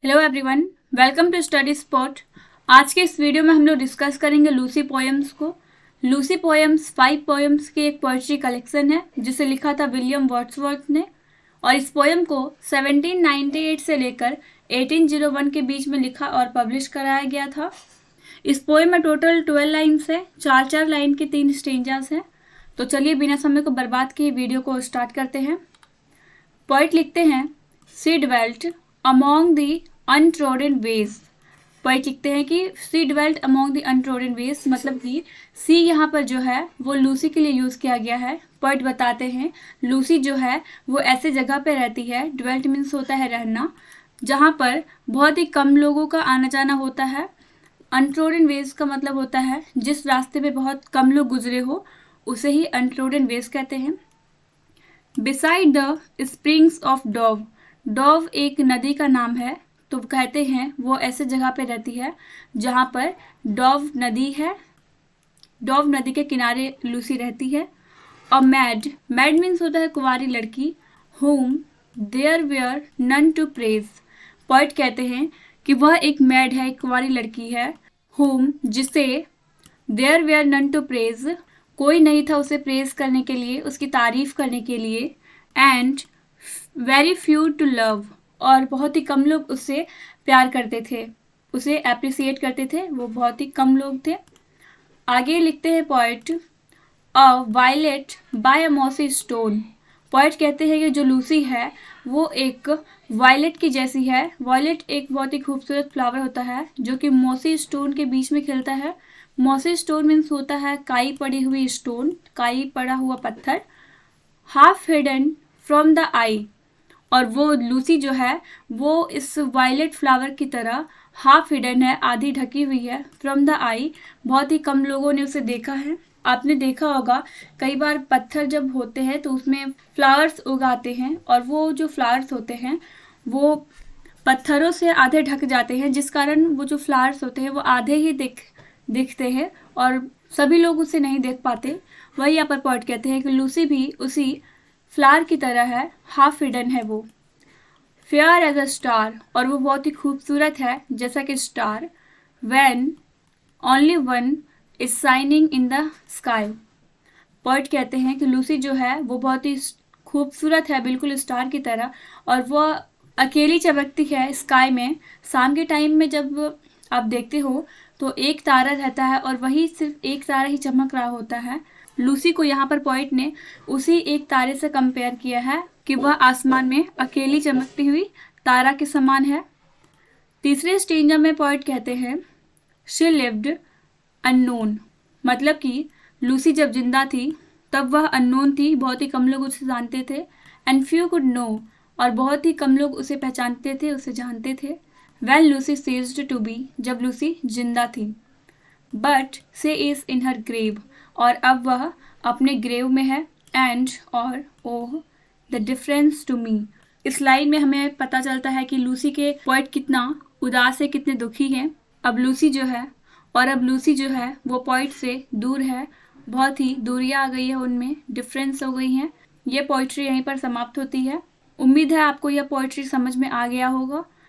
Hello everyone, welcome to Study Spot. आज के इस वीडियो में हम लोग डिस्कस करेंगे लूसी पोएम्स को। लूसी पोएम्स 5 पोएम्स की एक पोएट्री कलेक्शन है जिसे लिखा था विलियम वर्ड्सवर्थ ने, और इस पोएम को 1798 से लेकर 1801 के बीच में लिखा और पब्लिश कराया गया था। इस पोएम में टोटल 12 लाइन्स है, 4-4 लाइन के 3 स्टेंजास हैं। तो चलिए बिना समय को बर्बाद किए वीडियो को स्टार्ट करते हैं। पोएट लिखते हैं, सी ड्वेल्ट अमॉन्ग दी अनट्रोडन वेज। पोएट लिखते हैं कि सी ड्वेल्ट अमॉन्ग दी अनट्रोडन वेज, मतलब कि सी यहाँ पर जो है वो लूसी के लिए यूज़ किया गया है। पोएट बताते हैं लूसी जो है वो ऐसे जगह पे रहती है, ड्वेल्ट मीन्स होता है रहना, जहाँ पर बहुत ही कम लोगों का आना जाना होता है। अनट्रोडन वेज का मतलब होता है जिस रास्ते पे बहुत कम लोग गुजरे हो, उसे ही अनट्रोडन वेज कहते हैं। Beside the springs of dove, dove एक नदी का नाम है, तो कहते हैं वो ऐसे जगह पे रहती है जहाँ पर डोव नदी है, डोव नदी के किनारे लूसी रहती है। और मैड, मैड मीन्स होता है कुंवारी लड़की, home there where none to praise. Poet कहते हैं कि वह एक मैड है, एक कुंवारी लड़की है, होम जिसे there where none to praise, कोई नहीं था उसे प्रेज करने के लिए, उसकी तारीफ करने के लिए, and very few to love, और बहुत ही कम लोग उससे प्यार करते थे, उसे अप्रिसिएट करते थे, वो बहुत ही कम लोग थे। आगे लिखते हैं पोएट, अ वायलेट बाय अ मॉसी स्टोन। पोएट कहते हैं कि जो लूसी है वो एक वायलेट की जैसी है। वायलेट एक बहुत ही खूबसूरत फ्लावर होता है जो कि मॉसी स्टोन के बीच में खिलता है। मॉसी स्टोन मीन्स होता है काई पड़ी हुई स्टोन, काई पड़ा हुआ पत्थर। हाफ हिडन फ्रॉम द आई, और वो लूसी जो है वो इस वायलेट फ्लावर की तरह हाफ हिडन है, आधी ढकी हुई है, फ्रॉम द आई, बहुत ही कम लोगों ने उसे देखा है। आपने देखा होगा कई बार पत्थर जब होते हैं तो उसमें फ्लावर्स उगाते हैं, और वो जो फ्लावर्स होते हैं वो पत्थरों से आधे ढक जाते हैं, जिस कारण वो जो फ्लावर्स होते हैं वो आधे ही दिखते हैं और सभी लोग उसे नहीं देख पाते। वही यहाँ पर पोएट कहते हैं कि लूसी भी उसी फ्लावर की तरह है, हाफ हिडन है वो। फेयर एज अ स्टार, और वो बहुत ही खूबसूरत है जैसा कि star. When only one is shining in the sky. Poet कहते हैं कि लूसी जो है वो बहुत ही खूबसूरत है, बिल्कुल स्टार की तरह, और वो अकेली चमकती है स्काई में। शाम के टाइम में जब आप देखते हो तो एक तारा रहता है और वही सिर्फ एक तारा ही चमक रहा होता है। लूसी को यहाँ पर पोएट ने उसी एक तारे से कंपेयर किया है कि वह आसमान में अकेली चमकती हुई तारा के समान है। तीसरे स्टेंजा में पोएट कहते हैं, शी लिव्ड अननोन, मतलब कि लूसी जब जिंदा थी तब वह अननोन थी, बहुत ही कम लोग उसे जानते थे। एंड फ्यू कुड नो, और बहुत ही कम लोग उसे पहचानते थे, उसे जानते थे। When Lucy ceased to be, जब लूसी जिंदा थी। But she is in her grave, और अब वह अपने ग्रेव में है। एंड, और oh the difference to me. इस लाइन में हमें पता चलता है कि लूसी के पोएट कितना उदास है, कितने दुखी हैं। अब लूसी जो है वो पोएट से दूर है, बहुत ही दूरियां आ गई है उनमें, डिफरेंस हो गई हैं। ये पोइट्री यहीं पर समाप्त होती है। उम्मीद है आपको यह पोइट्री समझ में आ गया होगा।